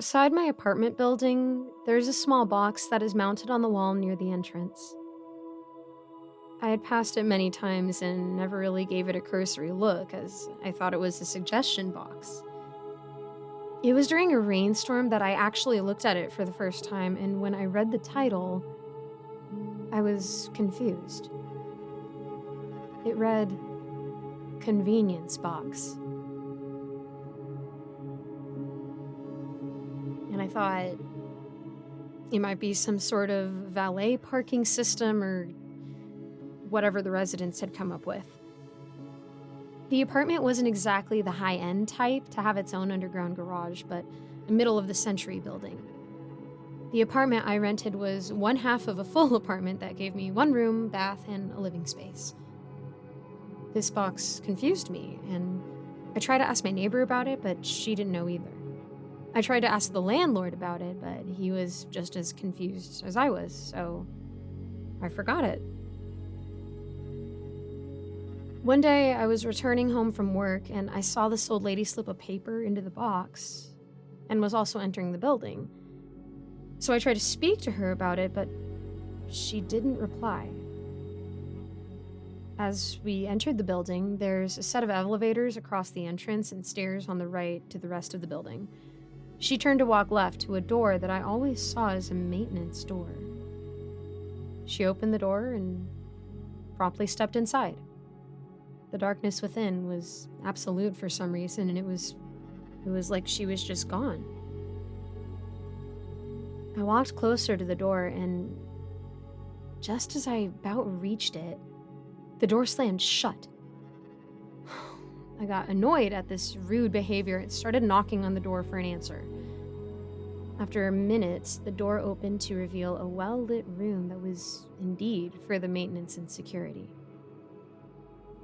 Outside my apartment building, there's a small box that is mounted on the wall near the entrance. I had passed it many times and never really gave it a cursory look as I thought it was a suggestion box. It was during a rainstorm that I actually looked at it for the first time, and when I read the title, I was confused. It read, Convenience Box. And I thought it might be some sort of valet parking system or whatever the residents had come up with. The apartment wasn't exactly the high-end type to have its own underground garage, but a middle-of-the-century building. The apartment I rented was one half of a full apartment that gave me one room, bath, and a living space. This box confused me, and I tried to ask my neighbor about it, but she didn't know either. I tried to ask the landlord about it, but he was just as confused as I was, so I forgot it. One day, I was returning home from work, and I saw this old lady slip a paper into the box and was also entering the building. So I tried to speak to her about it, but she didn't reply. As we entered the building, there's a set of elevators across the entrance and stairs on the right to the rest of the building. She turned to walk left to a door that I always saw as a maintenance door. She opened the door and promptly stepped inside. The darkness within was absolute for some reason, and it was like she was just gone. I walked closer to the door, and just as I about reached it, the door slammed shut. I got annoyed at this rude behavior and started knocking on the door for an answer. After minutes, the door opened to reveal a well-lit room that was indeed for the maintenance and security.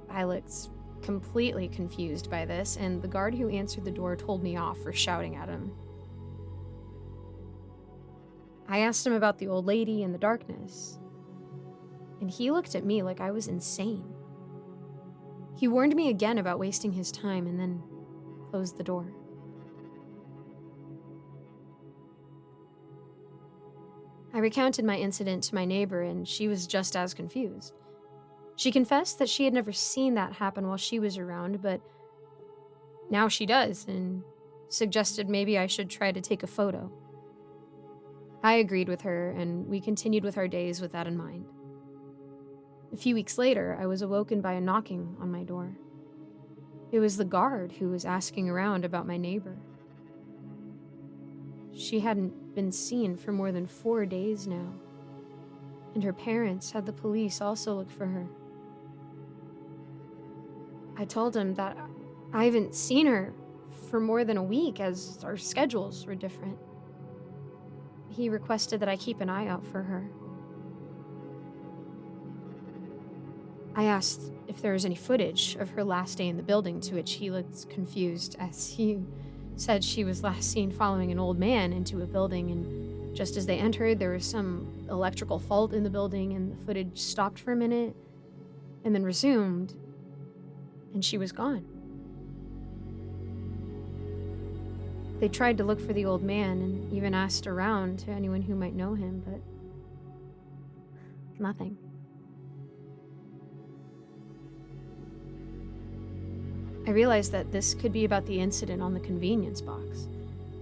I looked completely confused by this, and the guard who answered the door told me off for shouting at him. I asked him about the old lady and the darkness, and he looked at me like I was insane. He warned me again about wasting his time and then closed the door. I recounted my incident to my neighbor, and she was just as confused. She confessed that she had never seen that happen while she was around, but now she does, and suggested maybe I should try to take a photo. I agreed with her, and we continued with our days with that in mind. A few weeks later, I was awoken by a knocking on my door. It was the guard who was asking around about my neighbor. She hadn't been seen for more than 4 days now, and her parents had the police also look for her. I told him that I haven't seen her for more than a week as our schedules were different. He requested that I keep an eye out for her. I asked if there was any footage of her last day in the building, to which he looked confused as he said she was last seen following an old man into a building, and just as they entered, there was some electrical fault in the building, and the footage stopped for a minute and then resumed, and she was gone. They tried to look for the old man and even asked around to anyone who might know him, but nothing. I realized that this could be about the incident on the convenience box.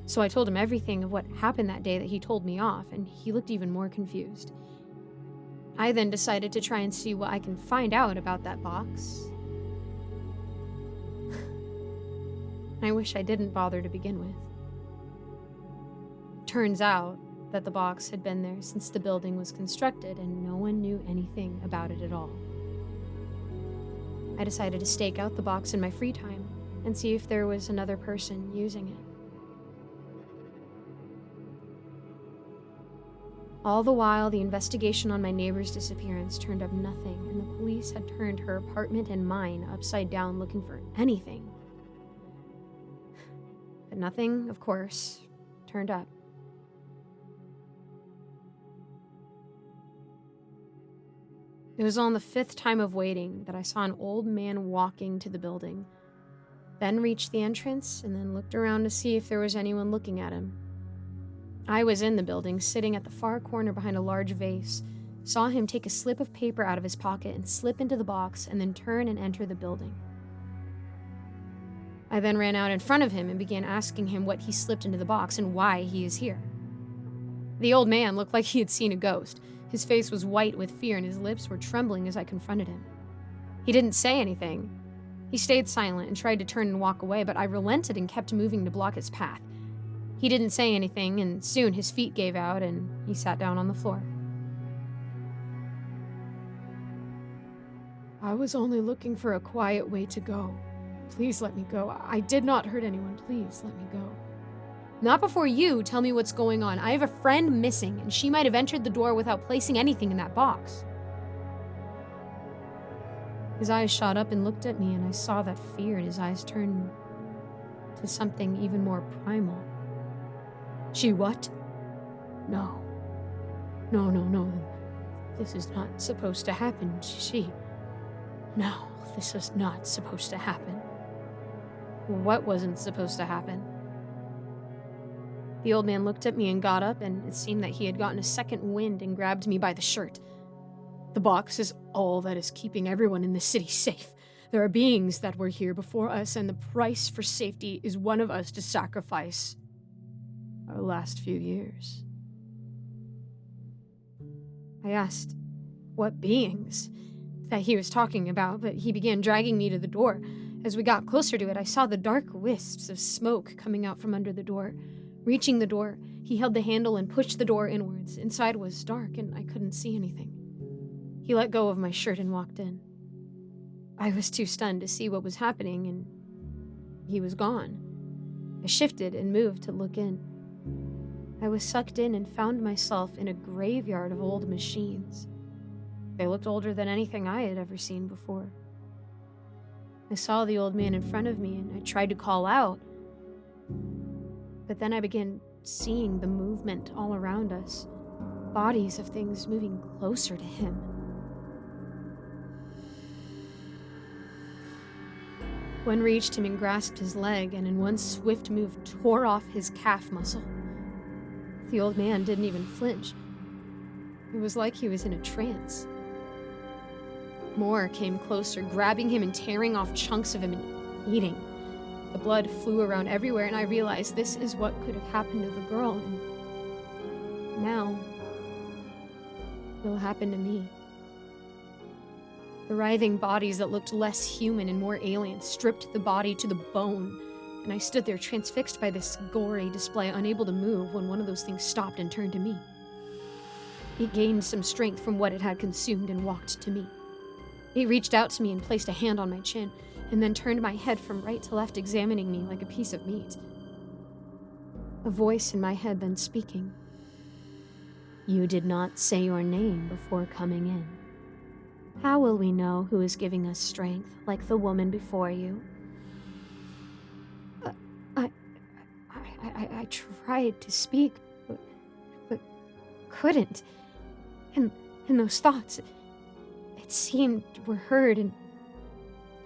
So I told him everything of what happened that day that he told me off, and he looked even more confused. I then decided to try and see what I can find out about that box. I wish I didn't bother to begin with. Turns out that the box had been there since the building was constructed, and no one knew anything about it at all. I decided to stake out the box in my free time and see if there was another person using it. All the while, the investigation on my neighbor's disappearance turned up nothing, and the police had turned her apartment and mine upside down looking for anything. But nothing, of course, turned up. It was on the 5th time of waiting that I saw an old man walking to the building, then reached the entrance and then looked around to see if there was anyone looking at him. I was in the building, sitting at the far corner behind a large vase, saw him take a slip of paper out of his pocket and slip into the box and then turn and enter the building. I then ran out in front of him and began asking him what he slipped into the box and why he is here. The old man looked like he had seen a ghost. His face was white with fear and his lips were trembling as I confronted him. He didn't say anything. He stayed silent and tried to turn and walk away, but I relented and kept moving to block his path. He didn't say anything, and soon his feet gave out and he sat down on the floor. I was only looking for a quiet way to go. Please let me go. I did not hurt anyone. Please let me go. Not before you tell me what's going on. I have a friend missing, and she might have entered the door without placing anything in that box. His eyes shot up and looked at me, and I saw that fear in his eyes turn to something even more primal. She what? No. No. This is not supposed to happen. No, this is not supposed to happen. What wasn't supposed to happen? The old man looked at me and got up, and it seemed that he had gotten a second wind and grabbed me by the shirt. The box is all that is keeping everyone in this city safe. There are beings that were here before us, and the price for safety is one of us to sacrifice our last few years. I asked what beings that he was talking about, but he began dragging me to the door. As we got closer to it, I saw the dark wisps of smoke coming out from under the door. Reaching the door, he held the handle and pushed the door inwards. Inside was dark, and I couldn't see anything. He let go of my shirt and walked in. I was too stunned to see what was happening, and he was gone. I shifted and moved to look in. I was sucked in and found myself in a graveyard of old machines. They looked older than anything I had ever seen before. I saw the old man in front of me, and I tried to call out. But then I began seeing the movement all around us, bodies of things moving closer to him. One reached him and grasped his leg, and in one swift move tore off his calf muscle. The old man didn't even flinch. It was like he was in a trance. More came closer, grabbing him and tearing off chunks of him and eating. The blood flew around everywhere, and I realized this is what could have happened to the girl, and now it will happen to me. The writhing bodies that looked less human and more alien stripped the body to the bone, and I stood there transfixed by this gory display, unable to move when one of those things stopped and turned to me. It gained some strength from what it had consumed and walked to me. It reached out to me and placed a hand on my chin, and then turned my head from right to left, examining me like a piece of meat. A voice in my head then speaking. You did not say your name before coming in. How will we know who is giving us strength, like the woman before you? I tried to speak, but couldn't. And those thoughts, it seemed, were heard, and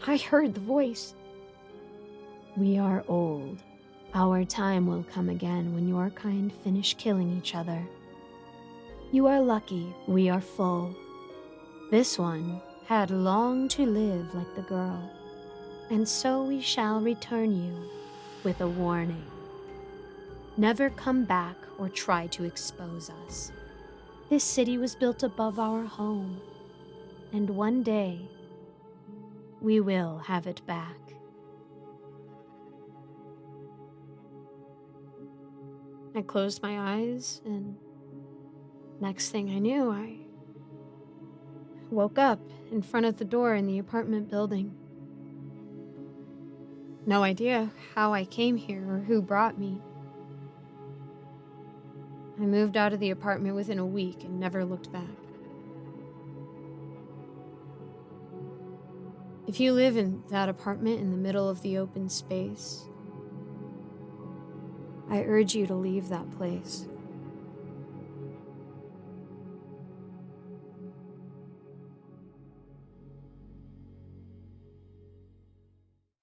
I heard the voice. We are old. Our time will come again when your kind finish killing each other. You are lucky, we are full. This one had long to live like the girl, and so we shall return you with a warning. Never come back or try to expose us. This city was built above our home, and one day we will have it back. I closed my eyes, and next thing I knew, I woke up in front of the door in the apartment building. No idea how I came here or who brought me. I moved out of the apartment within a week and never looked back. If you live in that apartment in the middle of the open space, I urge you to leave that place.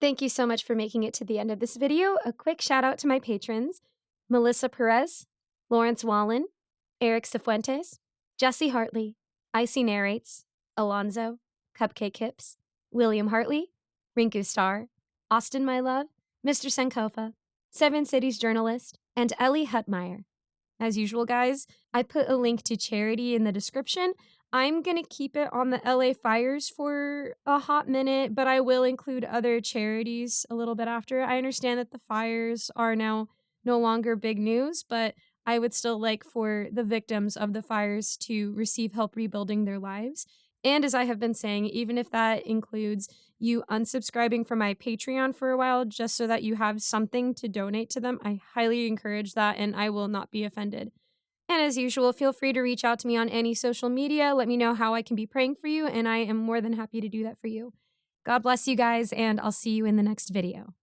Thank you so much for making it to the end of this video. A quick shout out to my patrons, Melissa Perez, Lawrence Wallen, Eric Cifuentes, Jesse Hartley, Icy Narrates, Alonzo, Cupcake Hips, William Hartley, Rinku Starr, Austin My Love, Mr. Sankofa, Seven Cities Journalist, and Ellie Hutmeyer. As usual, guys, I put a link to charity in the description. I'm going to keep it on the LA fires for a hot minute, but I will include other charities a little bit after. I understand that the fires are now no longer big news, but I would still like for the victims of the fires to receive help rebuilding their lives. And as I have been saying, even if that includes you unsubscribing from my Patreon for a while just so that you have something to donate to them, I highly encourage that and I will not be offended. And as usual, feel free to reach out to me on any social media. Let me know how I can be praying for you, and I am more than happy to do that for you. God bless you guys, and I'll see you in the next video.